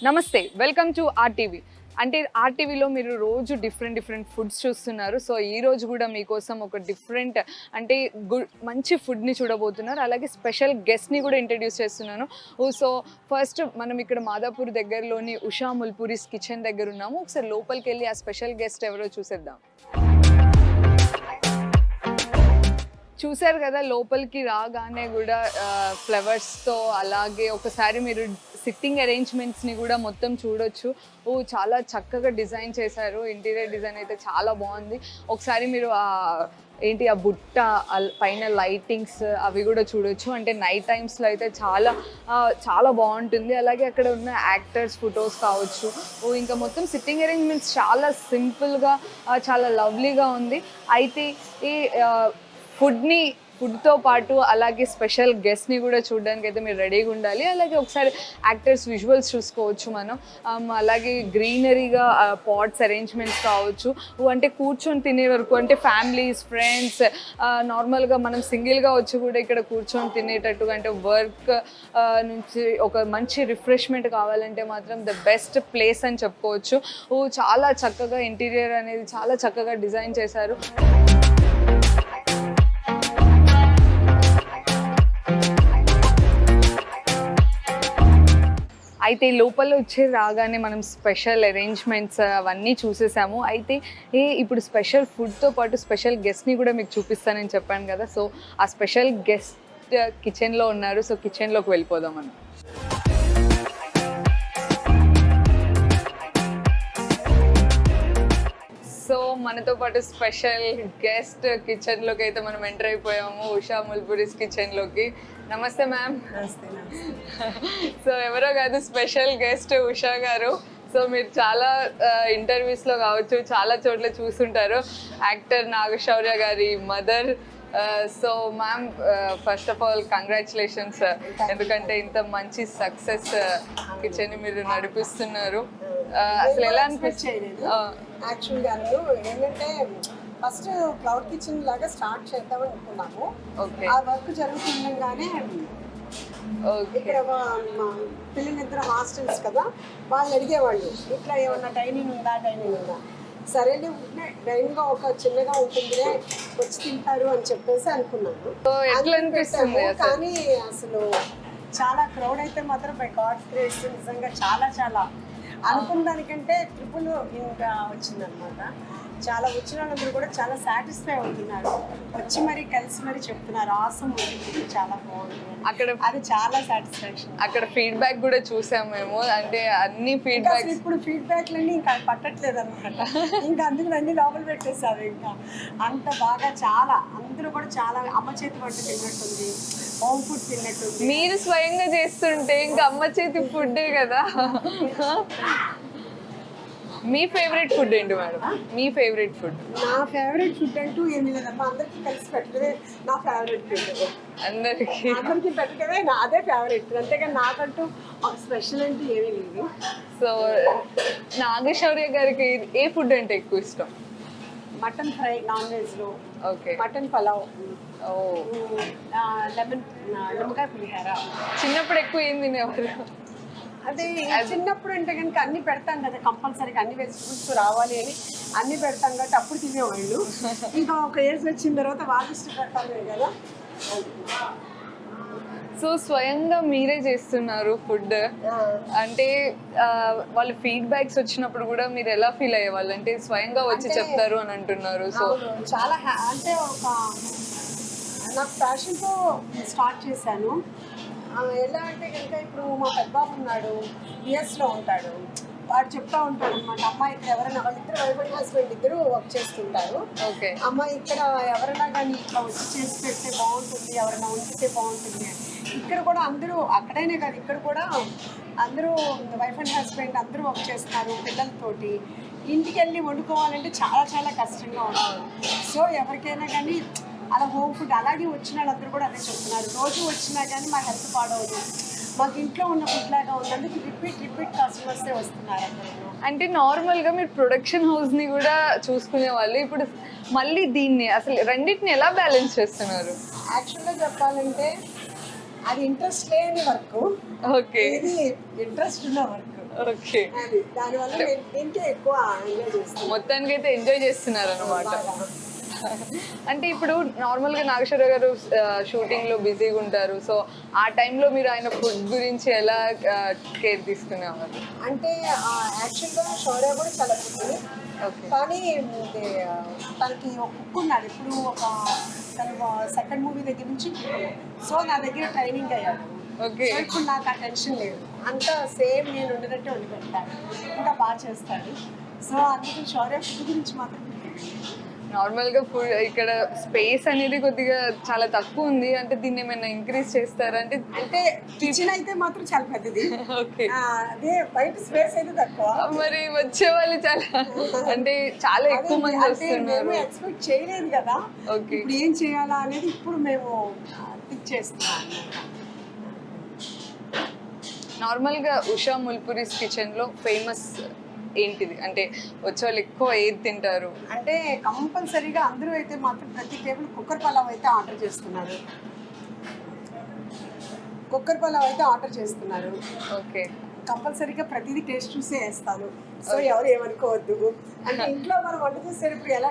నమస్తే, welcome to RTV. అంటే ఆర్టీవీలో మీరు రోజు డిఫరెంట్ ఫుడ్స్ చూస్తున్నారు. సో ఈ రోజు కూడా మీకోసం ఒక డిఫరెంట్ అంటే మంచి ఫుడ్ని చూడబోతున్నారు. అలాగే స్పెషల్ గెస్ట్ని కూడా ఇంట్రడ్యూస్ చేస్తున్నాను. సో ఫస్ట్ మనం ఇక్కడ మాదాపూర్ దగ్గరలోని ఉషా ముల్పూరిస్ కిచెన్ దగ్గర ఉన్నాము. ఒకసారి లోపలికి వెళ్ళి ఆ స్పెషల్ గెస్ట్ ఎవరో చూసేద్దాం. చూసారు కదా, లోపలికి రాగానే కూడా ఫ్లవర్స్తో అలాగే ఒకసారి మీరు సిట్టింగ్ అరేంజ్మెంట్స్ని కూడా మొత్తం చూడొచ్చు. చాలా చక్కగా డిజైన్ చేశారు. ఇంటీరియర్ డిజైన్ అయితే చాలా బాగుంది. ఒకసారి మీరు ఏంటి ఆ బుట్ట పైన లైటింగ్స్ అవి కూడా చూడొచ్చు. అంటే నైట్ టైమ్స్లో అయితే చాలా బాగుంటుంది. అలాగే అక్కడ ఉన్న యాక్టర్స్ ఫొటోస్ కావచ్చు. ఇంకా మొత్తం సిట్టింగ్ అరేంజ్మెంట్స్ చాలా సింపుల్గా చాలా లవ్లీగా ఉంది. అయితే ఈ ఫుడ్తో పాటు అలాగే స్పెషల్ గెస్ట్ని కూడా చూడడానికి అయితే మీరు రెడీగా ఉండాలి. అలాగే ఒకసారి యాక్టర్స్ విజువల్స్ చూసుకోవచ్చు మనం. అలాగే గ్రీనరీగా పాట్స్ అరేంజ్మెంట్స్ కావచ్చు. అంటే కూర్చొని తినే వరకు అంటే ఫ్యామిలీస్ ఫ్రెండ్స్ నార్మల్గా మనం సింగిల్గా వచ్చి కూడా ఇక్కడ కూర్చొని తినేటట్టుగా అంటే వర్క్ నుంచి ఒక మంచి రిఫ్రెష్మెంట్ కావాలంటే మాత్రం ద బెస్ట్ ప్లేస్ అని చెప్పుకోవచ్చు. చాలా చక్కగా ఇంటీరియర్ అనేది చాలా చక్కగా డిజైన్ చేశారు. అయితే లోపల వచ్చి రాగానే మనం స్పెషల్ అరేంజ్మెంట్స్ అవన్నీ చూసేసాము. అయితే ఇప్పుడు స్పెషల్ ఫుడ్తో పాటు స్పెషల్ గెస్ట్ని కూడా మీకు చూపిస్తానని చెప్పాను కదా. సో ఆ స్పెషల్ గెస్ట్ కిచెన్లో ఉన్నారు. సో కిచెన్లోకి వెళ్ళిపోదాం మనం. సో మనతో పాటు స్పెషల్ గెస్ట్ కిచెన్లోకి అయితే మనం ఎంటర్ అయిపోయాము, ఉషా ముల్పూరిస్ కిచెన్లోకి. నమస్తే మ్యామ్. సో ఎవరో కాదు, స్పెషల్ గెస్ట్ ఉషా గారు. సో మీరు చాలా ఇంటర్వ్యూస్లో కావచ్చు చాలా చోట్ల చూస్తుంటారు. యాక్టర్ నాగశౌర్య గారి mother. So ma'am, first of all congratulations. ఎందుకంటే ఇంత మంచి సక్సెస్ కిచెన్ మీరు నడిపిస్తున్నారు. అసలు ఎలా అనిపించింది? యాక్చువల్గా ఏంటంటే ఫస్ట్ క్లౌడ్ కిచెన్ లాగా స్టార్ట్ చేద్దాం అనుకున్నాము. ఆ వర్క్ జరుగుతుండగానే ఇక్కడ పిల్లలిద్దరు హాస్టల్స్ కదా, వాళ్ళు అడిగేవాళ్ళు ఇట్లా ఏమన్నా డైనింగ్ ఉందా. సరేలే, డైనింగ్గా ఒక చిన్నగా ఉంటుందిలే, వచ్చి తింటారు అని చెప్పేసి అనుకున్నాను. కానీ అసలు చాలా క్రౌడ్ అయితే మాత్రం బై గాడ్స్ గ్రేస్ నిజంగా చాలా అనుకున్న దానికంటే ట్రిపుల్ ఇంకా వచ్చిందనమాట. చాలా వచ్చిన వాళ్ళందరూ కూడా చాలా సాటిస్ఫై అవుతున్నారు. వచ్చి మరి కలిసి మరి చెప్తున్నారు ఆసమ్ ఉంటుంది, చాలా బాగుంది అక్కడ. అది చాలా సాటిస్ఫాక్షన్. అక్కడ ఫీడ్బ్యాక్ కూడా చూసాం మేము. అంటే అన్ని ఫీడ్బ్యాక్ ఇప్పుడు ఫీడ్బ్యాక్లన్నీ ఇంకా పట్టట్లేదు అనమాట. ఇంకా అందుకు అన్ని లోపల పెట్టేసారు. ఇంకా అంత బాగా చాలా అందరూ కూడా చాలా అమ్మ చేతి వంట తిన్నట్టుంది, హోమ్ ఫుడ్ తిన్నట్టుంది. మీరు స్వయంగా చేస్తుంటే ఇంకా అమ్మ చేతి ఫుడ్డే కదా. మీ ఫేవరెట్ ఫుడ్ ఏంటి మేడం? మీ ఫేవరెట్ ఫుడ్? నా ఫేవరెట్ ఫుడ్ అంటూ ఏమి లేదమ్మా, అందరికీ కలిసి పెట్టడమే నా ఫేవరెట్ ఫుడ్. అందరికీ పెట్టడమే అదే ఫేవరెట్, అంతేగాని నాకంటూ ఒక స్పెషల్ అంటూ ఏమీ లేదు. సో నాగశౌర్య గారికి ఏ ఫుడ్ అంటే ఎక్కువ ఇష్టం? మటన్ ఫ్రై, నాన్ వెజ్లో ఓకే, మటన్ పలావ్, నిమ్మకాయ పులిహార. చిన్నప్పుడు ఎక్కువ ఏం తినేవారు? అదే చిన్నప్పుడు అంటే కనుక అన్ని పెడతాం కదా, కంపల్సరీగా అన్ని వెజిటబుల్స్ రావాలి అని అన్ని పెడతాం కాబట్టి అప్పుడు తినేవాళ్ళు. ఇంకా ఒక ఏజ్ వచ్చిన తర్వాత వాళ్ళు ఇష్టపడతామే కదా. సో స్వయంగా మీరే చేస్తున్నారు ఫుడ్ అంటే వాళ్ళ ఫీడ్బ్యాక్స్ వచ్చినప్పుడు కూడా మీరు ఎలా ఫీల్ అయ్యేవాళ్ళు? అంటే స్వయంగా వచ్చి చెప్తారు అని అంటున్నారు. సో చాలా అంటే ఒక నాకు ప్యాషన్తో స్టార్ట్ చేశాను. ఎలా అంటే కనుక ఇప్పుడు మా పెద్దబాబు ఉన్నాడు, యుఎస్లో ఉంటాడు, వాడు చెప్తా ఉంటాడు అనమాట, అమ్మాయి ఇక్కడ ఎవరైనా వాళ్ళిద్దరు వైఫ్ అండ్ హస్బెండ్ ఇద్దరు వర్క్ చేస్తుంటారు. అమ్మాయి ఇక్కడ ఎవరైనా కానీ ఇట్లా వచ్చి చేసి పెడితే బాగుంటుంది, ఎవరైనా ఉంచితే బాగుంటుంది అని. ఇక్కడ కూడా అందరూ, అక్కడైనా కాదు ఇక్కడ కూడా అందరూ వైఫ్ అండ్ హస్బెండ్ అందరూ వర్క్ చేస్తున్నారు పిల్లలతోటి. ఇంటికి వెళ్ళి వండుకోవాలంటే చాలా కష్టంగా ఉంటుంది. సో ఎవరికైనా కానీ అలా హోమ్ ఫుడ్ అలాగే వచ్చిన వాళ్ళందరూ కూడా అదే చెప్తున్నారు. రోజు వచ్చినా కానీ మా హెల్త్ పాడవదు, మాకు ఇంట్లో ఉన్న ఫుడ్ లాగా ఉన్నందుకు రిపీట్ కస్టమర్సే వస్తున్నారు అందరూ. అంటే నార్మల్గా మీరు ప్రొడక్షన్ హౌస్ని కూడా చూసుకునే వాళ్ళు, ఇప్పుడు మళ్ళీ దీన్ని అసలు రెండింటిని ఎలా బ్యాలెన్స్ చేస్తున్నారు? యాక్చువల్గా చెప్పాలంటే అది ఇంట్రెస్ట్ లేని వర్క్, ఓకే, ఇది ఇంట్రెస్ట్ ఉన్న వర్క్. ఓకే, అది దానివల్ల నేను దీనికే ఎక్కువ ఎంజాయ్ చేస్తాను. మొత్తానికి అయితే ఎంజాయ్ చేస్తున్నారు అనమాట. అంటే ఇప్పుడు నార్మల్గా నాగేశ్వర గారు షూటింగ్ లో బిజీగా ఉంటారు, సో ఆ టైంలో మీరు ఆయన ఫుడ్ గురించి ఎలా కేర్ తీసుకునేవారు? అంటే యాక్చువల్గా శౌర్య కూడా చాలా ఫుడ్, ఓకే, కానీ ఇది, తనకి ఒక కుక్ ఉన్నాడు. ఇప్పుడు ఒక తను సెకండ్ మూవీ దగ్గర నుంచి, సో నా దగ్గర ట్రైనింగ్ అయ్యాడు. ఓకే, సో ఇప్పుడు నాకు ఆ టెన్షన్ లేదు, అంతా సేమ్ నేను వండినట్టే వండి పెడతాను, ఇంకా బాగా చేస్తాడు. సో అందుకని శౌర్య ఫుడ్ గురించి మాత్రం నార్మల్గా ఫుడ్ ఇక్కడ స్పేస్ అనేది కొద్దిగా చాలా తక్కువ ఉంది, అంటే దీన్ని ఏమైనా ఇంక్రీజ్ చేస్తారా? అంటే అంటే కిచెన్ అయితే మాత్రం చాలా పెద్దది, ఓకే, అదే బయట స్పేస్ అయితే తక్కువ. మరి వచ్చే వాళ్ళు చాలా అంటే చాలా ఎక్కువ మంది వస్తున్నారు. ఎక్స్పెక్ట్ చేయలేదు కదా, ఓకే, ఇప్పుడు ఏం చేయాలా అనేది ఇప్పుడు మేము థింక్ చేస్తున్నాం. నార్మల్గా ఉషా ముల్పురీస్ కిచెన్ లో ఫేమస్ ఏంటిది? అంటే వచ్చే వాళ్ళు ఎక్కువ ఏది తింటారు? అంటే కంపల్సరీగా అందరూ అయితే మాత్రం ప్రతి టేబుల్ కుక్కర్ పలావ్ అయితే ఆర్డర్ చేస్తున్నారు, కుక్కర్ పలావ్ అయితే ఆర్డర్ చేస్తున్నారు. ఓకే, కంపల్సరీగా ప్రతిదీ టేస్ట్ చూసే వేస్తాను, సో ఎవరు ఏమనుకోవద్దు. అంటే ఇంట్లో మనం వంట చేసేటప్పుడు ఎలా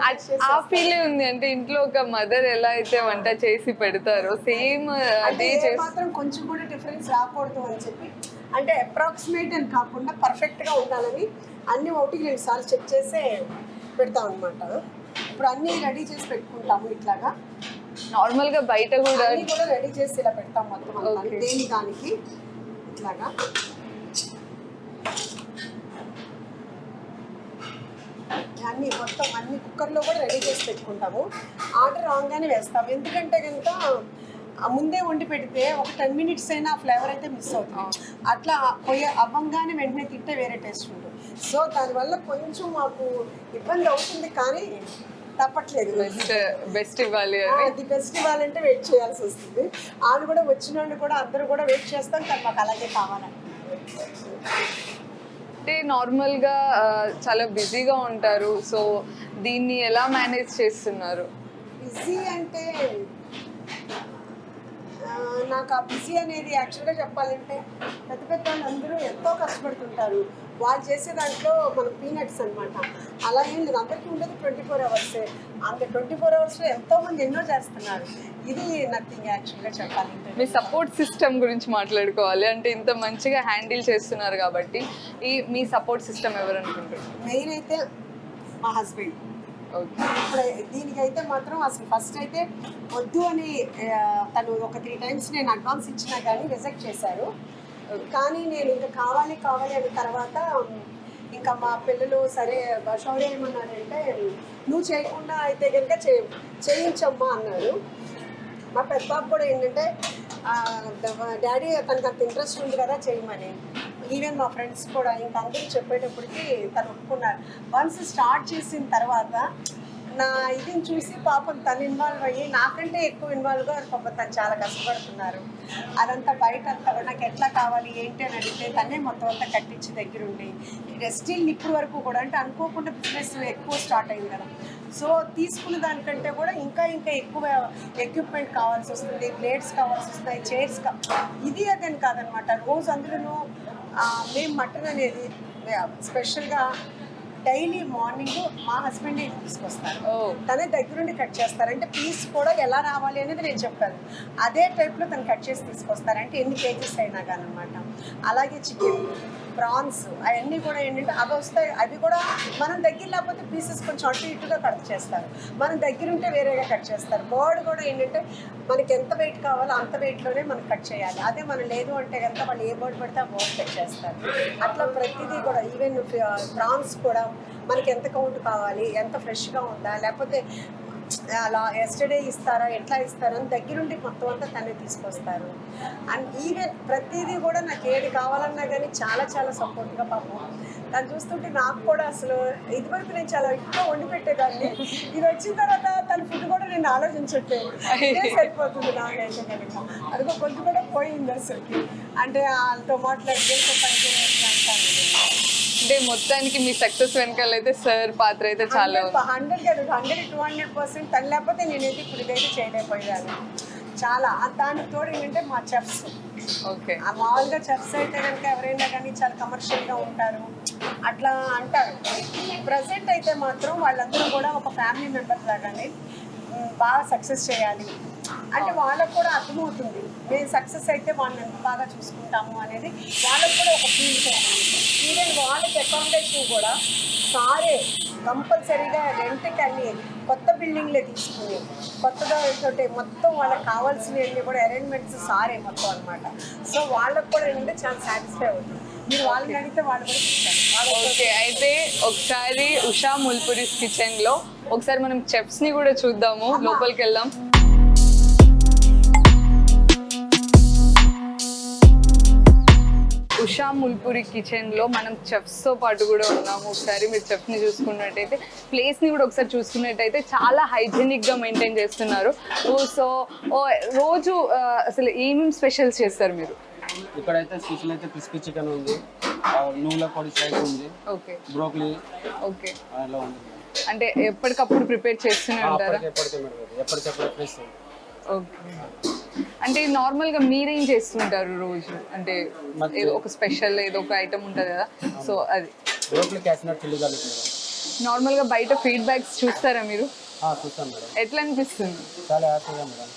ఆ ఫీల్ ఉంది, అంటే ఇంట్లో ఒక మదర్ ఎలా అయితే వంట చేసి పెడతారో సేమ్ అదే మాత్రం కొంచెం కూడా డిఫరెన్స్ రాకూడదు అని చెప్పి, అంటే అప్రాక్సిమేట్ అని కాకుండా పర్ఫెక్ట్గా ఉండాలని అన్ని 1-2 సార్లు చెక్ చేసే పెడతాం అనమాట. ఇప్పుడు అన్నీ రెడీ చేసి పెట్టుకుంటాము ఇట్లాగా. నార్మల్గా బయట కూడా రెడీ చేసి ఇలా పెడతాం మొత్తం అంతా, దేని దానికి ఇట్లాగా. అన్నీ మొత్తం అన్ని కుక్కర్లో కూడా రెడీ చేసి పెట్టుకుంటాము, ఆర్డర్ రాగానే వేస్తాము. ఎందుకంటే కనుక ముందే వండి పెడితే ఒక 10 మినిట్స్ అయినా ఆ ఫ్లేవర్ అయితే మిస్ అవుతుంది, అట్లా అవ్వంగానే వెంటనే తింటే వేరే టేస్ట్ ఉంటుంది. సో దానివల్ల కొంచెం మాకు ఇబ్బంది అవుతుంది, కానీ తప్పట్లేదు. బెస్ట్ ఇవ్వాలి, అది బెస్ట్ ఇవ్వాలంటే వెయిట్ చేయాల్సి వస్తుంది. వాళ్ళు కూడా వచ్చిన వాళ్ళు కూడా అందరూ కూడా వెయిట్ చేస్తాం, కానీ మాకు అలాగే కావాలంటే. అంటే నార్మల్గా చాలా బిజీగా ఉంటారు, సో దీన్ని ఎలా మేనేజ్ చేస్తున్నారు? బిజీ అంటే నాకు ఆ బిజీ అనేది యాక్చువల్గా చెప్పాలంటే పెద్ద పెద్ద వాళ్ళందరూ ఎంతో కష్టపడుతుంటారు, వాళ్ళు చేసే దాంట్లో మన పీనట్స్ అనమాట. అలా ఏం లేదు, అందరికీ ఉండేది 24 అవర్సే. అంత 24 అవర్స్లో ఎంతోమంది ఎన్నో చేస్తున్నారు, ఇది నథింగ్ యాక్చువల్గా చెప్పాలంటే. మీ సపోర్ట్ సిస్టమ్ గురించి మాట్లాడుకోవాలి, అంటే ఇంత మంచిగా హ్యాండిల్ చేస్తున్నారు కాబట్టి మీ సపోర్ట్ సిస్టమ్ ఎవరు అనుకుంటారు? మెయిన్ అయితే మా హస్బెండ్. ఇప్పుడు దీనికైతే మాత్రం అసలు ఫస్ట్ అయితే వద్దు అని తను ఒక 3 టైమ్స్ నేను అడ్వాన్స్ ఇచ్చినా కానీ రిజెక్ట్ చేశారు. కానీ నేను ఇంకా కావాలి కావాలి అన్న తర్వాత ఇంకా మా పిల్లలు సరే శౌర్య ఏమన్నారంటే నువ్వు చేయకుండా అయితే కనుక చేయించమ్మా అన్నారు. మా పెద్ద బాబు కూడా ఏంటంటే డాడీ తనకు అంత ఇంట్రెస్ట్ ఉంది కదా చేయమని, ఈవెన్ మా ఫ్రెండ్స్ కూడా ఇంకా అందరూ చెప్పేటప్పటికి తను ఒప్పుకున్నారు. వన్స్ స్టార్ట్ చేసిన తర్వాత నా ఇదిని చూసి పాపం తను ఇన్వాల్వ్ అయ్యి నాకంటే ఎక్కువ ఇన్వాల్వ్గా పాపం తను చాలా కష్టపడుతున్నారు. అదంతా బయట అంతా నాకు ఎట్లా కావాలి ఏంటి అని అడిగితే తనే మొత్తం అంతా కట్టించి దగ్గరుండి స్టిల్ ఇప్పుడు వరకు కూడా, అంటే అనుకోకుండా బిజినెస్ ఎక్కువ స్టార్ట్ అయింది కదా, సో తీసుకున్న దానికంటే కూడా ఇంకా ఇంకా ఎక్కువ ఎక్విప్మెంట్ కావాల్సి వస్తుంది, ప్లేట్స్ కావాల్సి వస్తాయి, చైర్స్ ఇది అదని కాదనమాట. రోజు అందులోనూ మేము మటన్ అనేది స్పెషల్గా డైలీ మార్నింగ్ మా హస్బెండ్ తీసుకొస్తారు, తనే దగ్గరుండి కట్ చేస్తారు. అంటే పీస్ కూడా ఎలా రావాలి అనేది నేను చెప్పాను, అదే టైప్లో తను కట్ చేసి తీసుకొస్తారు, అంటే ఎన్ని కేజీస్ అయినా కానీ అనమాట. అలాగే చికెన్, ప్రాన్స్ అవన్నీ కూడా ఏంటంటే అవి వస్తాయి, అవి కూడా మనం దగ్గర లేకపోతే పీసెస్ కొంచెం అటు ఇటుగా కట్ చేస్తారు, మనం దగ్గర ఉంటే వేరేగా కట్ చేస్తారు. బర్డ్ కూడా ఏంటంటే మనకి ఎంత వెయిట్ కావాలో అంత వెయిట్లోనే మనం కట్ చేయాలి, అదే మనం లేదు అంటే కనుక వాళ్ళు ఏ బర్డ్ పెడితే ఆ బర్డ్ కట్ చేస్తారు. అట్లా ప్రతిదీ కూడా ఈవెన్ ప్రాన్స్ కూడా మనకి ఎంత కౌంట్ కావాలి, ఎంత ఫ్రెష్గా ఉందా లేకపోతే అలా ఎస్టర్డే ఇస్తారా ఎట్లా ఇస్తారా అని దగ్గరుండి మొత్తం అంతా తనే తీసుకొస్తారు. అండ్ ఈవెన్ ప్రతిదీ కూడా నాకు ఏది కావాలన్నా కానీ చాలా చాలా సపోర్ట్గా పాపం తను చూస్తుంటే నాకు కూడా అసలు ఇదివరకు నేను చాలా ఎక్కువ వండి పెట్టేదాన్ని, ఇది వచ్చిన తర్వాత తన ఫుడ్ కూడా నేను ఆలోచించట్లేదు, ఇదే సరిపోతుంది నాకైతే కనుక. అదిగో కొంచెం కూడా పోయింది అసలుకి, అంటే వాళ్ళతో మాట్లాడితే అంటాను. అంటే మొత్తానికి మీ సక్సెస్ వెనకాల అయితే సార్ పాత్ర అయితే చాలా 100-200% తను లేకపోతే నేనైతే ఇప్పుడు ఇదైతే చేయలేకపోయాను. చాలా దానికి తోడు ఏంటంటే మా చెఫ్స్ ఓకే. మామూలుగా చెఫ్స్ అయితే కనుక ఎవరైనా కానీ చాలా కమర్షియల్గా ఉంటారు అట్లా అంటారు. ప్రజెంట్ అయితే మాత్రం వాళ్ళందరూ కూడా ఒక ఫ్యామిలీ మెంబర్స్ లాగానే బాగా సక్సెస్ చేయాలి అంటే వాళ్ళకు కూడా అర్థమవుతుంది. మేము సక్సెస్ అయితే వాళ్ళని ఎంత బాగా చూసుకుంటాము అనేది వాళ్ళకు కూడా ఒక ఫీల్ చేయాలి. ఈవెన్ వాళ్ళకి అకామిడేషన్ కూడా సారే కంపల్సరీగా రెంట్కి అన్ని కొత్త బిల్డింగ్లే తీసుకుని కొత్తగా ఏంటంటే మొత్తం వాళ్ళకి కావాల్సినవన్నీ కూడా అరేంజ్మెంట్స్ సారే మొత్తం అనమాట. సో వాళ్ళకు కూడా ఏంటంటే చాలా సాటిస్ఫై అవుతుంది. మీరు వాళ్ళని అడిగితే వాళ్ళు కూడా చెప్తారు. ఓకే, అయితే ఒకసారి ఉషా ముల్పురీస్ కిచెన్ లో ఒకసారి మనం చెఫ్స్ ని కూడా చూద్దాము, లోపలికి వెళ్దాం. ఉషా ముల్పురి కిచెన్ లో మనం చెఫ్స్ తో పాటు కూడా ఉన్నాము. ఒకసారి మీరు చెఫ్ ని చూసుకున్నట్టయితే ప్లేస్ ని కూడా ఒకసారి చూసుకున్నట్టయితే చాలా హైజీనిక్ గా మెయింటైన్ చేస్తున్నారు. సో రోజు అసలు ఏమేమి స్పెషల్స్ చేస్తారు మీరు? ఇక్కడైతే స్పెషల్ అయితే క్రిస్పీ చికెన్ ఉంది, నువ్వుల పొడి రైస్ ఉంది, ఓకే బ్రోకలీ ఓకే. అలా ఉంది. అంటే ఎప్పటికప్పుడు ప్రిపేర్ చేస్తూనే ఉంటారా? ఎప్పటికప్పుడు ఫ్రెష్. ఓకే. అంటే నార్మల్ గా మీరేం చేస్తుంటారు రోజు? అంటే ఏదో ఒక స్పెషల్ ఏదో ఒక ఐటమ్ ఉంటుంది కదా, సో అది broccoli cashew nut chilli garlic madam. Normal గా బయట ఫీడ్బ్యాక్స్ చూస్తారా మీరు? చూస్తాను మేడం. ఎట్లా అనిపిస్తుంది? చాలా హ్యాపీగా మేడం,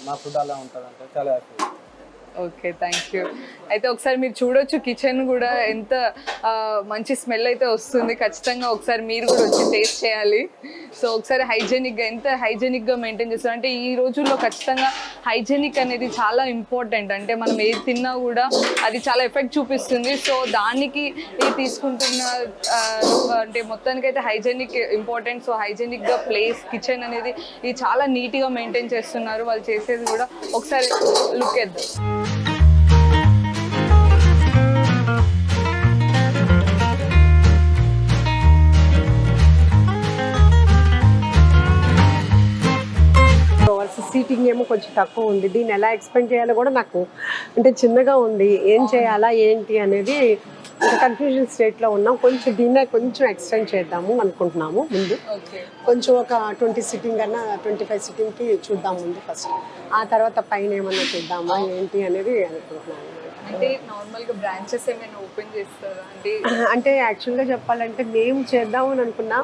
మా ఫుడ్ అలా ఉంటుంది అంటే చాలా హ్యాపీ. Okay, thank you. అయితే ఒకసారి మీరు చూడొచ్చు కిచెన్ కూడా ఎంత మంచి స్మెల్ అయితే వస్తుంది. ఖచ్చితంగా ఒకసారి మీరు కూడా వచ్చి టేస్ట్ చేయాలి. సో ఒకసారి హైజెనిక్గా ఎంత హైజెనిక్గా మెయింటైన్ చేస్తారు అంటే ఈ రోజుల్లో ఖచ్చితంగా హైజెనిక్ అనేది చాలా ఇంపార్టెంట్. అంటే మనం ఏది తిన్నా కూడా అది చాలా ఎఫెక్ట్ చూపిస్తుంది. సో దానికి తీసుకుంటున్న అంటే మొత్తానికైతే హైజెనిక్ ఇంపార్టెంట్. సో హైజెనిక్గా ప్లేస్ కిచెన్ అనేది ఇది చాలా నీట్గా మెయింటైన్ చేస్తున్నారు వాళ్ళు చేసేది కూడా. ఒకసారి లుక్ ఎద్దాం. సీటింగ్ ఏమో కొంచెం తక్కువ ఉంది. దీన్ని ఎలా ఎక్స్పెండ్ చేయాలో కూడా నాకు అంటే చిన్నగా ఉంది. ఏం చేయాలా ఏంటి అనేది ఇంకా కన్ఫ్యూజన్ స్టేట్లో ఉన్నాం. కొంచెం దీన్నే కొంచెం ఎక్స్టెండ్ చేద్దాము అనుకుంటున్నాము. ముందు కొంచెం ఒక 20 సిట్టింగ్ అన్నా 25 సిట్టింగ్కి చూద్దాం ముందు ఫస్ట్. ఆ తర్వాత పైన ఏమన్నా చూద్దామా ఏంటి అనేది అనుకుంటున్నాము. అంటే నార్మల్గా బ్రాంచెస్ ఏమైనా ఓపెన్ చేస్తారా? అంటే యాక్చువల్గా చెప్పాలంటే మేము చేద్దామని అనుకున్నా,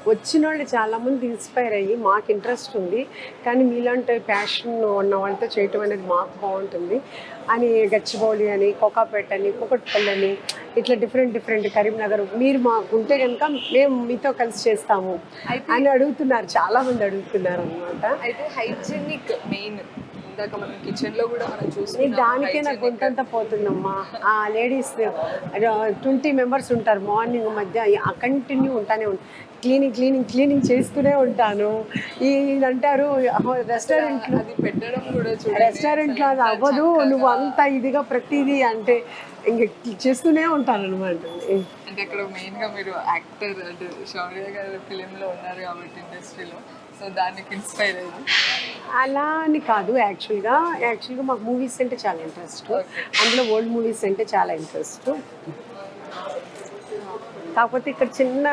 వచ్చిన వాళ్ళు చాలామంది ఇన్స్పైర్ అయ్యి మాకు ఇంట్రెస్ట్ ఉంది కానీ మీలాంటి ప్యాషన్ ఉన్న వాళ్ళతో చేయటం అనేది మాకు బాగుంటుంది అని గచ్చిబౌలి అని కోకాపేట అని కుకట్పల్లి అని ఇట్లా డిఫరెంట్ కరీంనగర్ మీరు మాకు ఉంటే కనుక మేము మీతో కలిసి చేస్తాము అని అడుగుతున్నారు, చాలామంది అడుగుతున్నారు అనమాట. అయితే హైజెనిక్ మెయిన్ ఇందాక మనం కిచెన్లో కూడా మనం చూసి దానికే నాకు కొంతంత పోతుందమ్మా. ఆ లేడీస్ 20 మెంబర్స్ ఉంటారు, మార్నింగ్ మధ్య కంటిన్యూ ఉంటానే ఉంటారు. క్లీనింగ్ చేస్తూనే ఉంటాను. అంటారు రెస్టారెంట్లో అది పెట్టడం కూడా రెస్టారెంట్లో అది అవ్వదు, నువ్వు అంత ఇదిగా ప్రతిదీ అంటే ఇంక చేస్తూనే ఉంటాను అనమాట. అంటే ఇక్కడ మెయిన్గా మీరు యాక్టర్ అంటే శౌర్య గారి ఫిలింలో ఉన్నారు కాబట్టి ఇండస్ట్రీలో, సో దానికి ఇన్స్పైర్ అయ్యింది అలా అని కాదు. యాక్చువల్గా మాకు మూవీస్ అంటే చాలా ఇంట్రెస్ట్, అందులో ఓల్డ్ మూవీస్ అంటే చాలా ఇంట్రెస్ట్. కాకపోతే ఇక్కడ చిన్న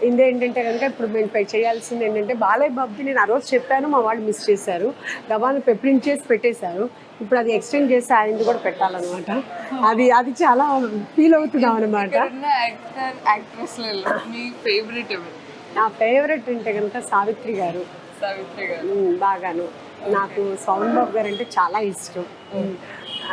ఏంటంటే కనుక ఇప్పుడు మేము చేయాల్సింది ఏంటంటే బాలయ్య బాబుది నేను ఆ రోజు చెప్పాను, మా వాళ్ళు మిస్ చేశారు. గబాన్ని ప్రింట్ చేసి పెట్టేశారు. ఇప్పుడు అది ఎక్స్టెండ్ చేసి ఆయనది కూడా పెట్టాలన్నమాట. అది చాలా ఫీల్ అవుతున్నాం అనమాట. నా ఫేవరెట్ అంటే కనుక సావిత్రి గారు బాగాను. నాకు సౌండ్ బాబు గారు అంటే చాలా ఇష్టం.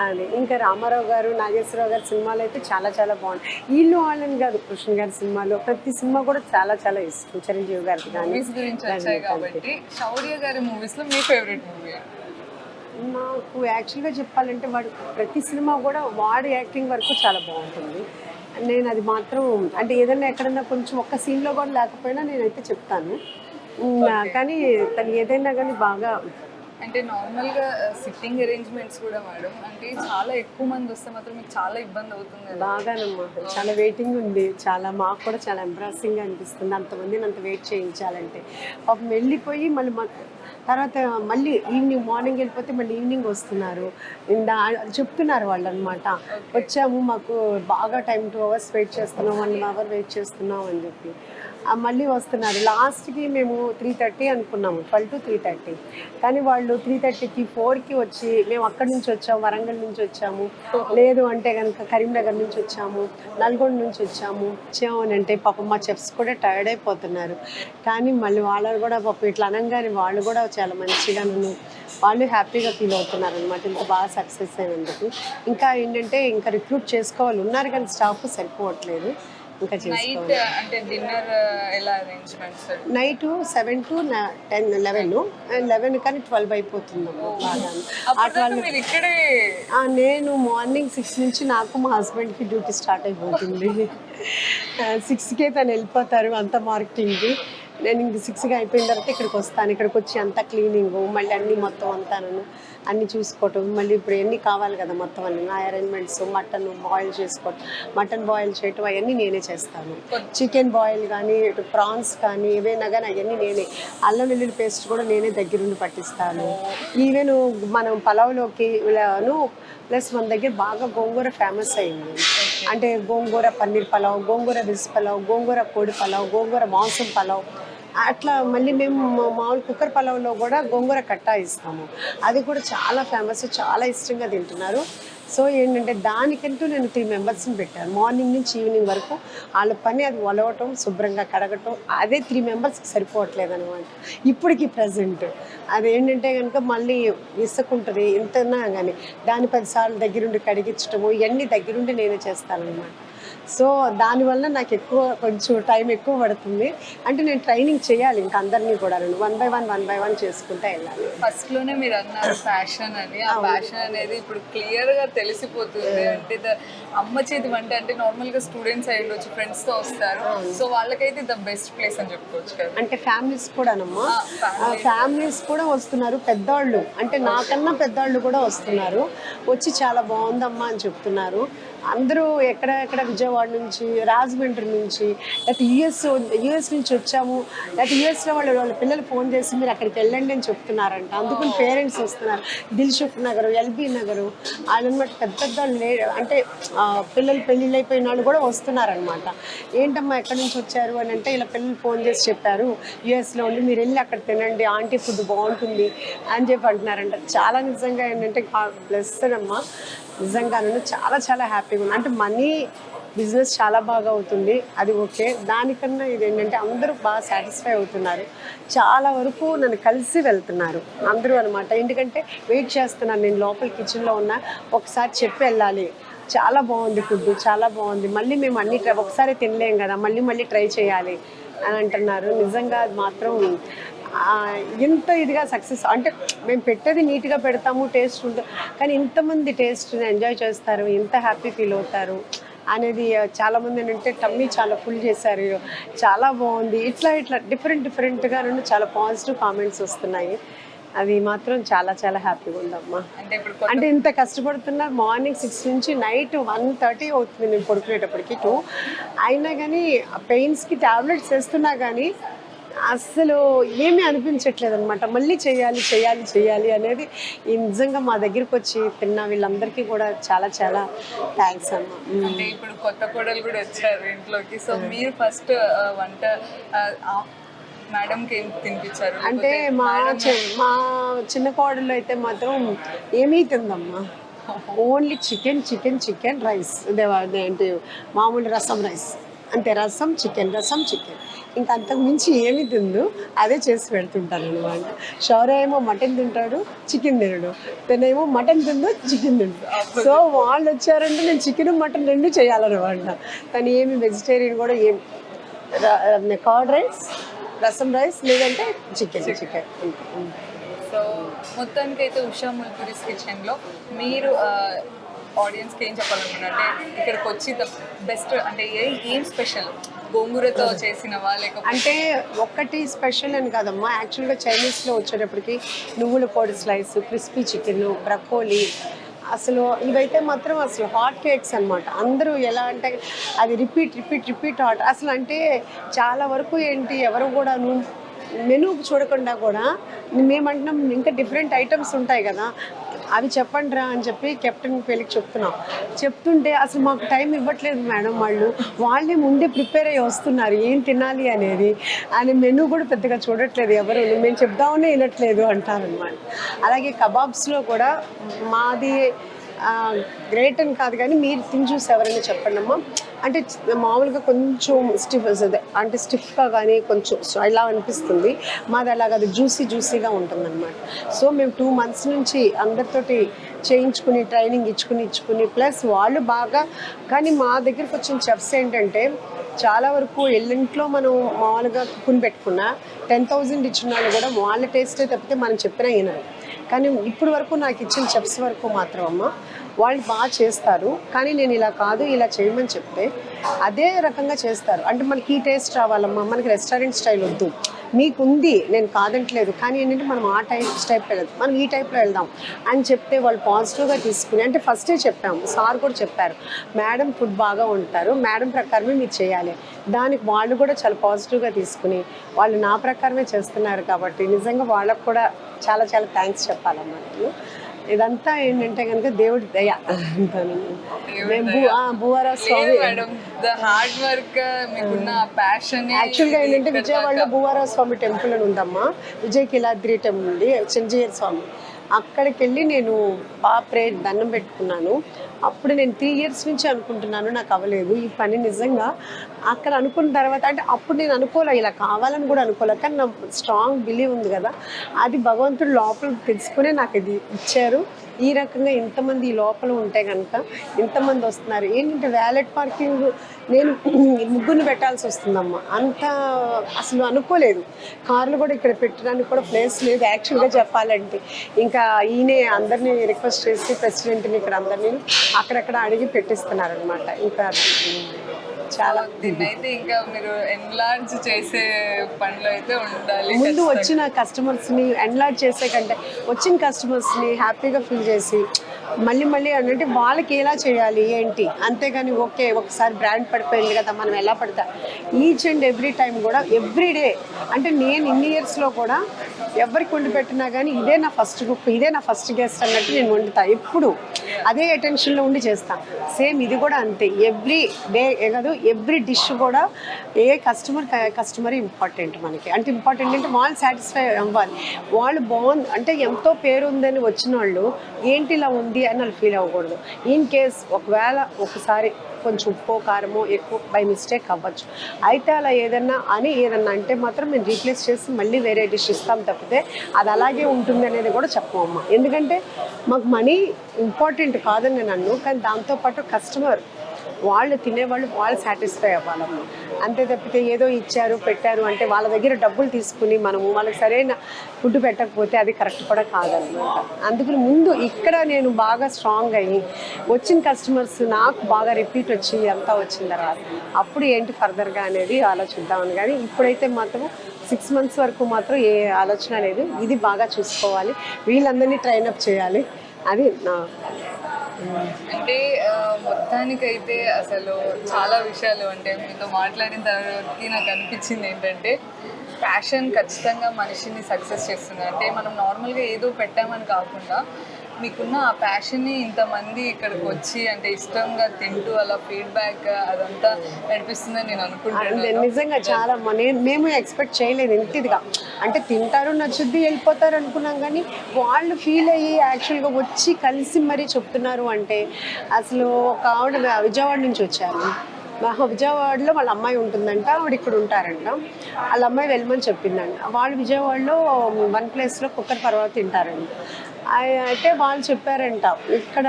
అది ఇంకా రామారావు గారు, నాగేశ్వరరావు గారి సినిమాలు అయితే చాలా బాగుంటాయి. వీళ్ళు వాళ్ళని కాదు, కృష్ణ గారి సినిమాలో ప్రతి సినిమా కూడా చాలా ఇష్టం. చిరంజీవి గారికి కానీ శౌర్య గారి మూవీస్లో మీ ఫేవరెట్ మూవీ? నాకు యాక్చువల్గా చెప్పాలంటే వాడు ప్రతి సినిమా కూడా వాడి యాక్టింగ్ వరకు చాలా బాగుంటుంది. నేను అది మాత్రం అంటే ఏదైనా ఎక్కడన్నా కొంచెం ఒక్క సీన్లో కూడా లేకపోయినా నేనైతే చెప్తాను. కానీ తను ఏదైనా కానీ బాగా అంటే నార్మల్గా సిట్టింగ్ అరేంజ్మెంట్స్ కూడా మేడం అంటే చాలా ఎక్కువ మంది వస్తే మాత్రం మీకు చాలా ఇబ్బంది అవుతుంది. బాగానమ్మా, చాలా వెయిటింగ్ ఉంది. చాలా మాకు కూడా చాలా ఎంబ్రాసింగ్గా అనిపిస్తుంది అంతమందిని అంత వెయిట్ చేయించాలంటే. పాపం వెళ్ళిపోయి మళ్ళీ తర్వాత మళ్ళీ మార్నింగ్ వెళ్ళిపోతే మళ్ళీ ఈవినింగ్ వస్తున్నారు. చెప్తున్నారు వాళ్ళు అనమాట, వచ్చాము మాకు బాగా టైం 2 hours వెయిట్ చేస్తున్నాం, 1 hour వెయిట్ చేస్తున్నాం అని చెప్పి. మళ్ళీ వస్తున్నారు. లాస్ట్కి మేము 3:30 అనుకున్నాము, 12 to 3:30, కానీ వాళ్ళు 3:30కి 4కి వచ్చి మేము అక్కడి నుంచి వచ్చాము, వరంగల్ నుంచి వచ్చాము, లేదు అంటే కనుక కరీంనగర్ నుంచి వచ్చాము, నల్గొండ నుంచి వచ్చాము అని అంటే పాపం మా చెఫ్స్ కూడా టైర్డ్ అయిపోతున్నారు. కానీ మళ్ళీ వాళ్ళు కూడా పాపం ఇట్లా అనగానే వాళ్ళు కూడా చాలా మంచిగా వాళ్ళు హ్యాపీగా ఫీల్ అవుతున్నారు అనమాట, ఇంత బాగా సక్సెస్ అయినందుకు. ఇంకా ఏంటంటే ఇంకా రిక్రూట్ చేసుకోవాలి ఉన్నారు, కానీ స్టాఫ్ సరిపోవట్లేదు, ఇంకా చేసుకోవాలి. అంటే డిన్నర్ ఎలా అరేంజ్మెంట్స్? నైట్ 7 to 10, 11 కానీ 12 అయిపోతుంది ఇక్కడే. నేను మార్నింగ్ 6 నుంచి నాకు మా హస్బెండ్కి డ్యూటీ స్టార్ట్ అయిపోతుంది. 6కే తను వెళ్ళిపోతారు అంత మార్కెటింగ్కి. నేను ఇంక 6కి అయిపోయిన తర్వాత ఇక్కడికి వస్తాను. ఇక్కడికి వచ్చి అంతా క్లీనింగ్, మళ్ళీ అన్నీ మొత్తం అంతా అన్నీ చూసుకోవటం, మళ్ళీ ఇప్పుడు ఎన్ని కావాలి కదా మొత్తం అన్ని నా అరేంజ్మెంట్స్, మటన్ బాయిల్ చేసుకోవటం, మటన్ బాయిల్ చేయటం అవన్నీ నేనే చేస్తాను. చికెన్ బాయిల్ కానీ ప్రాన్స్ కానీ ఏవైనా కానీ అవన్నీ నేనే. అల్లం వెల్లుల్లి పేస్ట్ కూడా నేనే దగ్గరుండి పట్టిస్తాను. ఈవెన్ మనం పలావ్లోకి ప్లస్ మన దగ్గర బాగా గోంగూర ఫేమస్ అయింది. అంటే గోంగూర పన్నీర్ పలావ్, గోంగూర వెజ్ పలావ్, గోంగూర కోడి పలావ్, గోంగూర మాంసం పలావ్, అట్లా మళ్ళీ మేము మామూలు కుక్కర్ పలావ్లో కూడా గోంగూర కట్టా ఇస్తాము. అది కూడా చాలా ఫేమస్, చాలా ఇష్టంగా తింటున్నారు. సో ఏంటంటే దానికంటూ నేను 3 మెంబర్స్ని పెట్టాను. మార్నింగ్ నుంచి ఈవినింగ్ వరకు వాళ్ళ పని అది ఒలవటం, శుభ్రంగా కడగటం, అదే 3 మెంబర్స్కి సరిపోవట్లేదు అనమాట ఇప్పటికి ప్రజెంట్. అదేంటంటే కనుక మళ్ళీ ఇసుకుంటుంది ఎంతన్నా కానీ దాని 10 సార్లు దగ్గరుండి కడిగించటము ఇవన్నీ దగ్గరుండి నేనే చేస్తానన్నమాట. సో దానివల్ల నాకు కొంచెం టైం ఎక్కువ పడుతుంది. అంటే నేను ట్రైనింగ్ చేయాలి ఇంకా అందరినీ కూడా, వన్ బై వన్ చేసుకుంటూ వెళ్ళాలి. ఫస్ట్లోనే మీరు అన్నారు ప్యాషన్ అని, ఆ ప్యాషన్ అనేది ఇప్పుడు క్లియర్గా తెలిసిపోతుంది. అంటే అమ్మ చేతి వంట అంటే నార్మల్గా స్టూడెంట్స్ అయ్యి ఉండొచ్చు, ఫ్రెండ్స్తో వస్తారు, సో వాళ్ళకైతే ద బెస్ట్ ప్లేస్ అని చెప్పుకోవచ్చు కదా. అంటే ఫ్యామిలీస్ కూడానమ్మా, ఫ్యామిలీస్ కూడా వస్తున్నారు, పెద్దవాళ్ళు అంటే నాకన్నా పెద్దవాళ్ళు కూడా వస్తున్నారు, వచ్చి చాలా బాగుందమ్మా అని చెప్తున్నారు. అందరూ ఎక్కడెక్కడ విజయవాడ నుంచి, రాజమండ్రి నుంచి, లేకపోతే యూఎస్ నుంచి వచ్చాము, లేకపోతే యూఎస్లో వాళ్ళ పిల్లలు ఫోన్ చేసి మీరు అక్కడికి వెళ్ళండి అని చెప్తున్నారంట. అందుకని పేరెంట్స్ వస్తున్నారు. దిల్సుఖ్ నగర్, ఎల్బీ నగరు వాళ్ళనమాట పెద్ద అంటే పిల్లలు పెళ్ళిళ్ళు అయిపోయిన వాళ్ళు కూడా వస్తున్నారనమాట. ఏంటమ్మా ఎక్కడి నుంచి వచ్చారు అని అంటే ఇలా పిల్లలు ఫోన్ చేసి చెప్పారు యూఎస్లో ఉండి మీరు వెళ్ళి అక్కడ తినండి, ఆంటీ ఫుడ్ బాగుంటుంది అని చెప్పి అంటున్నారంట. చాలా నిజంగా ఏంటంటే బ్లెస్డ్ అమ్మా, నిజంగా చాలా హ్యాపీగా ఉంది. అంటే మనీ బిజినెస్ చాలా బాగా అవుతుంది, అది ఓకే. దానికన్నా ఇది ఏంటంటే అందరూ బాగా సాటిస్ఫై అవుతున్నారు, చాలా వరకు నన్ను కలిసి వెళ్తున్నారు అందరూ అనమాట. ఎందుకంటే వెయిట్ చేస్తున్నాను, నేను లోపల కిచెన్లో ఉన్నా, ఒకసారి చెప్పి వెళ్ళాలి, చాలా బాగుంది ఫుడ్, చాలా బాగుంది, మళ్ళీ మేము అన్ని ఒకసారి తినలేం కదా, మళ్ళీ ట్రై చేయాలి అని అంటున్నారు. నిజంగా అది మాత్రం ఇంత ఇదిగా సక్సెస్ అంటే మేము పెట్టేది నీట్గా పెడతాము, టేస్ట్ ఉంటుంది, కానీ ఇంతమంది టేస్ట్ని ఎంజాయ్ చేస్తారు, ఇంత హ్యాపీ ఫీల్ అవుతారు అనేది. చాలామంది ఏంటంటే టమ్మీ చాలా ఫుల్ చేశారు, చాలా బాగుంది, ఇట్లా డిఫరెంట్గా చాలా పాజిటివ్ కామెంట్స్ వస్తున్నాయి. అది మాత్రం చాలా హ్యాపీగా ఉందమ్మా. అంటే ఇంత కష్టపడుతున్నా మార్నింగ్ 6 నుంచి నైట్ 1:30 అవుతుంది నేను పడుకునేటప్పటికి 2, అయినా కానీ పెయిన్స్కి ట్యాబ్లెట్స్ వేస్తున్నా కానీ అస్సలు ఏమీ అనిపించట్లేదు అనమాట. మళ్ళీ చేయాలి అనేది నిజంగా మా దగ్గరికి వచ్చి తిన్న వీళ్ళందరికీ కూడా చాలా థ్యాంక్స్ అమ్మ. అంటే ఇప్పుడు కొత్త కోడలు కూడా వచ్చారు ఇంట్లోకి, సో మీరు ఫస్ట్ వంట మేడంకి ఏం తినిపించారు? అంటే మా చిన్న కోడలు అయితే మాత్రం ఏమీ తిందమ్మా, ఓన్లీ చికెన్ రైస్, ఏంటి మామూలు రసం రైస్ అంతే, రసం చికెన్ ఇంకా అంతకు మించి ఏమి తిందు, అదే చేసి పెడుతుంటాను అనమాట. షౌర్య ఏమో మటన్ తింటాడు, చికెన్ తినడు, తనేమో మటన్ తిందు, చికెన్ తిండు. సో వాళ్ళు వచ్చారంటే నేను చికెన్ మటన్ 2 చేయాలన్నమాట. తను ఏమి వెజిటేరియన్ కూడా కర్డ్ రైస్, రసం రైస్, లేదంటే చికెన్. సో మొత్తానికి అయితే ఉషా ముల్పురీస్ కిచెన్లో మీరు ఆడియన్స్కి ఏం చెప్పాలనుకున్నారు? అంటే ఇక్కడికి వచ్చి ద బెస్ట్ అంటే ఏం స్పెషల్ గోంగూరతో చేసినవా లేకపోతే? అంటే ఒక్కటి స్పెషల్ అని కాదమ్మా, యాక్చువల్గా చైనీస్లో వచ్చేటప్పటికి నువ్వుల పొడి స్లైస్, క్రిస్పీ చికెన్, బ్రకోలీ, అసలు ఇవైతే మాత్రం అసలు హాట్ కేక్స్ అనమాట. అందరూ ఎలా అంటే అది రిపీట్ హాట్ అసలు. అంటే చాలా వరకు ఏంటి ఎవరు కూడా మెనూ చూడకుండా కూడా మేమంటున్నాం ఇంకా డిఫరెంట్ ఐటమ్స్ ఉంటాయి కదా, అవి చెప్పండి రా అని చెప్పి కెప్టెన్ పెళ్ళికి చెప్తున్నాం. చెప్తుంటే అసలు మాకు టైం ఇవ్వట్లేదు మేడం, వాళ్ళే ముందే ప్రిపేర్ అయ్యి వస్తున్నారు ఏం తినాలి అనేది. అని మెనూ కూడా పెద్దగా చూడట్లేదు ఎవరు, మేము చెప్దామనే వినట్లేదు అంటారనమాట. అలాగే కబాబ్స్లో కూడా మాది గ్రేట్ అని కాదు కానీ మీరు తిని చూసి ఎవరైనా చెప్పండి అమ్మా. అంటే మామూలుగా కొంచెం స్టిఫ్ అంటే స్టిఫ్గా కానీ కొంచెం ఇలా అనిపిస్తుంది. మాది అలాగ అది జ్యూసీగా ఉంటుందన్నమాట. సో మేము 2 months నుంచి అందరితోటి చేయించుకుని ట్రైనింగ్ ఇచ్చుకుని ప్లస్ వాళ్ళు బాగా. కానీ మా దగ్గరికి వచ్చిన చెఫ్స్ ఏంటంటే చాలా వరకు ఎల్లింట్లో మనం మామూలుగా కుక్కుని పెట్టుకున్నా 10,000 ఇచ్చిన వాళ్ళు కూడా వాళ్ళ టేస్టే తప్పితే మనం చెప్పినా వినరు. కానీ ఇప్పుడు వరకు నాకు ఇచ్చిన చెఫ్స్ వరకు మాత్రం అమ్మ వాళ్ళు బాగా చేస్తారు. కానీ నేను ఇలా కాదు ఇలా చేయమని చెప్తే అదే రకంగా చేస్తారు. అంటే మనకి ఈ టేస్ట్ రావాలమ్మా, మనకి రెస్టారెంట్ స్టైల్ వద్దు, మీకు ఉంది నేను కాదంటలేదు, కానీ ఏంటంటే మనం ఆ టైప్ వెళ్ళదు, మనం ఈ టైప్లో వెళ్దాం అని చెప్తే వాళ్ళు పాజిటివ్గా తీసుకుని. అంటే ఫస్టే చెప్పాము, సార్ కూడా చెప్పారు మేడం ఫుడ్ బాగా ఉంటారు, మేడం ప్రకారమే మీరు చేయాలి. దానికి వాళ్ళు కూడా చాలా పాజిటివ్గా తీసుకుని వాళ్ళు నా ప్రకారమే చేస్తున్నారు. కాబట్టి నిజంగా వాళ్ళకు కూడా చాలా చాలా థ్యాంక్స్ చెప్పాలమ్మా. నేను ఇదంతా ఏంటంటే కనుక దేవుడి దయ. భూవారా స్వామి హార్డ్ వర్క్ మీకున్న ప్యాషన్. యాక్చువల్గా ఏంటంటే విజయవాడలో భూవారా స్వామి టెంపుల్ అని ఉందమ్మా, విజయకిలాద్రి టెంపుల్ ఉంది, చెంచయ్య స్వామి. అక్కడికి వెళ్ళి నేను బాగా దండం పెట్టుకున్నాను. అప్పుడు నేను 3 years నుంచి అనుకుంటున్నాను, నాకు అవ్వలేదు ఈ పని. నిజంగా అక్కడ అనుకున్న తర్వాత అంటే అప్పుడు నేను అనుకోలే, ఇలా కావాలని కూడా అనుకోలే, కానీ నా స్ట్రాంగ్ బిలీవ్ ఉంది కదా, అది భగవంతుడు లోపల తెలుసుకునే నాకు ఇది ఇచ్చారు. ఈ రకంగా ఇంతమంది ఈ లోపల ఉంటే కనుక ఇంతమంది వస్తున్నారు. ఏంటంటే వ్యాలెట్ పార్కింగ్ నేను 3 పెట్టాల్సి వస్తుందమ్మా, అంత అసలు అనుకోలేదు. కార్లు కూడా ఇక్కడ పెట్టడానికి కూడా ప్లేస్ లేదు యాక్చువల్గా చెప్పాలంటే. ఇంకా ఈయనే అందరినీ రిక్వెస్ట్ చేసి ప్రెసిడెంట్ని ఇక్కడ అందరినీ అక్కడక్కడ అడిగి పెట్టిస్తున్నారనమాట. ఇంకా చాలా దీన్నైతే ఇంకా మీరు ఎన్లార్జ్ చేసే పనిలో అయితే ఉండాలి. ముందు వచ్చిన కస్టమర్స్ని ఎన్లార్జ్ చేసే కంటే వచ్చిన కస్టమర్స్ని హ్యాపీగా ఫీల్ చేసి మళ్ళీ అంటే వాళ్ళకి ఎలా చేయాలి ఏంటి, అంతేగాని ఓకే ఒకసారి బ్రాండ్ పడిపోయింది కదా మనం ఎలా పడతా. ఈచ్ అండ్ ఎవ్రీ టైం కూడా ఎవ్రీ డే అంటే నేను ఇన్ని ఇయర్స్లో కూడా ఎవరికి వండి పెట్టినా కానీ ఇదే నా ఫస్ట్ కుక్, ఇదే నా ఫస్ట్ గెస్ట్ అన్నట్టు నేను వండుతా. ఎప్పుడు అదే అటెన్షన్లో ఉండి చేస్తాను. సేమ్ ఇది కూడా అంతే, ఎవ్రీ డే కాదు ఎవ్రీ డిష్ కూడా ఏ కస్టమర్ ఇంపార్టెంట్ మనకి. అంటే ఇంపార్టెంట్ అంటే వాళ్ళు సాటిస్ఫై అవ్వాలి, వాళ్ళు బాగుంది అంటే ఎంతో పేరు ఉందని వచ్చిన వాళ్ళు ఏంటి ఇలా ఉంది అని వాళ్ళు ఫీల్ అవ్వకూడదు. ఇన్ కేస్ ఒకవేళ ఒకసారి కొంచెం ఉప్పు కారమో ఎక్కువ బై మిస్టేక్ అవ్వచ్చు, అయితే అలా ఏదన్నా అంటే మాత్రం మేము రీప్లేస్ చేసి మళ్ళీ వేరే డిష్ ఇస్తాం తప్పితే అది అలాగే ఉంటుంది అనేది కూడా చెప్పమమ్మ. ఎందుకంటే మాకు మనీ ఇంపార్టెంట్ కాదని నేను అన్ను, కానీ దాంతోపాటు కస్టమర్ వాళ్ళు తినేవాళ్ళు వాళ్ళు సాటిస్ఫై అవ్వాలమ్మా. అంతే తప్పితే ఏదో ఇచ్చారు పెట్టారు అంటే వాళ్ళ దగ్గర డబ్బులు తీసుకుని మనము వాళ్ళకి సరైన ఫుడ్ పెట్టకపోతే అది కరెక్ట్ కూడా కాదనమాట. అందుకని ముందు ఇక్కడ నేను బాగా స్ట్రాంగ్ అయ్యి వచ్చిన కస్టమర్స్ నాకు బాగా రిపీట్ వచ్చి అంతా వచ్చిన తర్వాత అప్పుడు ఏంటి ఫర్దర్గా అనేది ఆలోచిద్దామని. కానీ ఇప్పుడైతే మాత్రం 6 months వరకు మాత్రం ఏ ఆలోచన లేదు. ఇది బాగా చూసుకోవాలి, వీళ్ళందరినీ ట్రైనప్ చేయాలి, అది నా. అంటే మొత్తానికైతే అసలు చాలా విషయాలు అంటే మీతో మాట్లాడిన తర్వాత నాకు అనిపించింది ఏంటంటే ప్యాషన్ ఖచ్చితంగా మనిషిని సక్సెస్ చేస్తుంది. అంటే మనం నార్మల్గా ఏదో పెట్టామని కాకుండా మీకున్న ఆ ప్యాషన్ని ఇంతమంది ఇక్కడికి వచ్చి అంటే ఇష్టంగా తింటూ అలా ఫీడ్బ్యాక్ అదంతా నడిపిస్తుందని నేను అనుకుంటున్నాను. నిజంగా చాలా మేము ఎక్స్పెక్ట్ చేయలేదు ఇంత ఇదిగా. అంటే తింటారు నచ్చుద్ది వెళ్ళిపోతారు అనుకున్నాం, కానీ వాళ్ళు ఫీల్ అయ్యి యాక్చువల్గా వచ్చి కలిసి మరీ చెప్తున్నారు. అంటే అసలు ఒక ఆవిడ విజయవాడ నుంచి వచ్చారు, విజయవాడలో వాళ్ళ అమ్మాయి ఉంటుందంట, ఆవిడ ఇక్కడ ఉంటారంట. వాళ్ళ అమ్మాయి వెళ్ళమని చెప్పిందంట. వాళ్ళు విజయవాడలో 1 placeలో కుక్కర్ పర్వాత తింటారంట. అయితే వాళ్ళు చెప్పారంట ఇక్కడ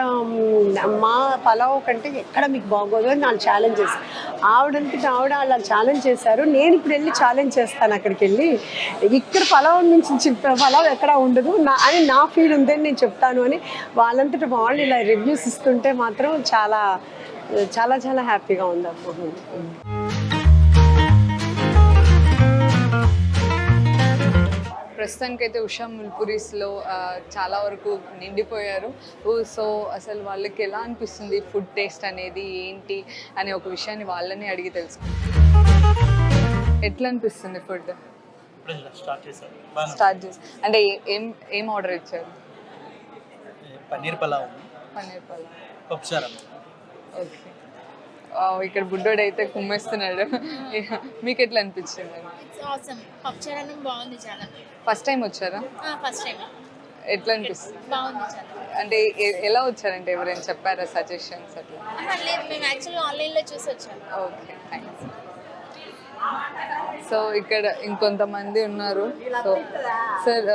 మా పలావ్ కంటే ఎక్కడ మీకు బాగోదు అని వాళ్ళు ఛాలెంజ్ చేశారు. ఆవిడ అలా ఛాలెంజ్ చేశారు. నేను ఇప్పుడు వెళ్ళి ఛాలెంజ్ చేస్తాను అక్కడికి వెళ్ళి, ఇక్కడ పలావ్ నుంచి పలావ్ ఎక్కడ ఉండదు అని నా ఫీల్ ఉందని నేను చెప్తాను అని వాళ్ళంతటా వాళ్ళు ఇలా రివ్యూస్ ఇస్తుంటే మాత్రం చాలా చాలా చాలా హ్యాపీగా ఉందమ్మా. ప్రస్తుతానికైతే ఉషా ముల్పురీస్లో చాలా వరకు నిండిపోయారు. సో అసలు వాళ్ళకి ఎలా అనిపిస్తుంది ఫుడ్ టేస్ట్ అనేది ఏంటి అనే ఒక విషయాన్ని వాళ్ళని అడిగి తెలుసుకుంటాం. ఎట్లా అనిపిస్తుంది ఫుడ్? స్టార్ట్ చేసి అంటే ఏం ఆర్డర్ ఇచ్చారు? పన్నీర్ పలావ్ పన్నీర్ పలావ్. పప్పుచారం. ఓకే. ఇక్కడ బుడ్డోడు అయితే కుమ్మేస్తున్నాడు. మీకు ఎట్లా అనిపించింది? It's awesome. పప్పుచారన్నం బాగుంది చాలా. ఫస్ట్ టైం వచ్చారా? First time. ఎట్లా అనిపిస్తుంది? బాగుంది చాలా. అంటే ఎలా వచ్చారంటే ఎవరైనా చెప్పారా సజెషన్స్ అట్లా? లేదు, మేము యాక్చువల్లీ ఆన్లైన్లో చూసి వచ్చాము. Okay, thanks. సో ఇక్కడ ఇంకొంతమంది ఉన్నారు. సో సార్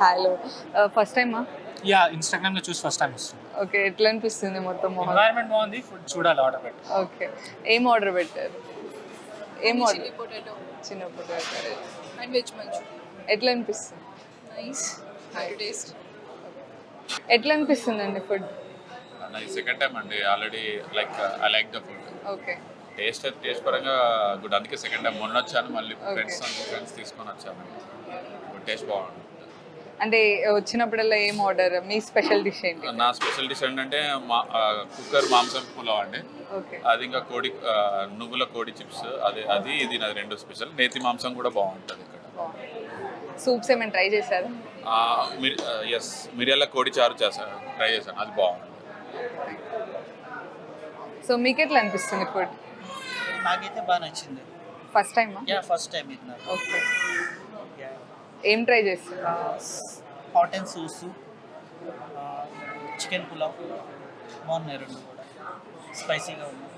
హలో, ఫస్ట్ టైమా? యా, ఇన్స్టాగ్రామ్ లో చూసి ఫస్ట్ టైం వస్తుంది. ఓకే, ఎట్లా అనిపిస్తుంది మొత్తం మొహం? ఎన్వైరన్మెంట్ బాగుంది, ఫుడ్ చూడాలి ఆర్డర్ పెట్టి. ఓకే, ఏం ఆర్డర్ పెట్టారు? ఏం ఆర్డర్? పొటాటో చిన్న పొటాటో. And veg Manchurian. ఎట్లా అనిపిస్తుంది? Nice taste. ఎట్లా అనిపిస్తుందండి ఫుడ్? సెకండ్ టైం అండి. Already I like the food. Okay. Taste పరంగా గుడ్. అందుకే సెకండ్ టైం మొన్న వచ్చాను, మళ్ళీ ఫ్రెండ్స్ తీసుకొని వచ్చాను. టేస్ట్ బాగుంది. అంటే వచ్చినప్పుడల్లా ఏం ఆర్డర్? మీ స్పెషల్ డిష్ ఏంటి? నా స్పెషల్ డిష్ ఏంటంటే కుక్కర్ మాంసం పులావ్ అండి. ఓకే. అది ఇంకా నువ్వుల కోడి చిప్స్, అది ఇది నాది రెండు స్పెషల్. నేతి మాంసం కూడా బాగుంటుంది ఇక్కడ. సూప్స్ ఏమైనా ట్రై చేశారు? ఎస్, మిరియాల కోడి చారు ట్రై చేశాను, అది బాగుంది. సో మీకు ఎట్లా అనిపిస్తుంది ఫుడ్? నాకైతే బాగా నచ్చింది. ఫస్ట్ టైమా? యా, ఫస్ట్ టైం ఇది నాకు. ఓకే. ఏం ట్రై చేస్తారు? Hot and sauce, chicken pulao బాగున్నాయి, రెండు కూడా స్పైసీగా ఉన్నాయి.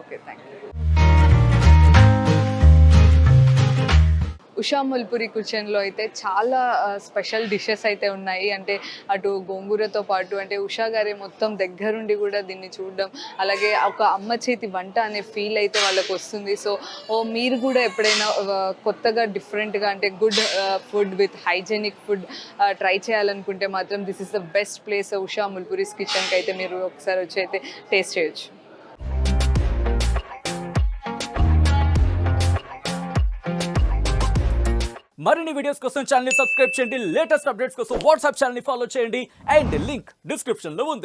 Okay, thank you. Usha Mulpuri కిచెన్లో అయితే చాలా స్పెషల్ డిషెస్ అయితే ఉన్నాయి. అంటే అటు గోంగూరతో పాటు అంటే ఉషా గారే మొత్తం దగ్గరుండి కూడా దీన్ని చూడడం, అలాగే ఒక అమ్మ చేతి వంట అనే ఫీల్ అయితే వాళ్ళకి వస్తుంది. సో మీరు కూడా ఎప్పుడైనా కొత్తగా డిఫరెంట్గా అంటే good food with hygienic food try చేయాలనుకుంటే మాత్రం this is the best place Usha Mulpuri's కిచెన్కి అయితే మీరు ఒకసారి వచ్చి అయితే టేస్ట్ చేయొచ్చు. మరిన్ని వీడియోస్ కోసం ఛానల్ ని సబ్స్క్రైబ్ చేయండి. లేటెస్ట్ అప్డేట్స్ కోసం వాట్సాప్ ఛానల్ ని ఫాలో చేయండి. అండ్ లింక్ డిస్క్రిప్షన్ లో ఉంది.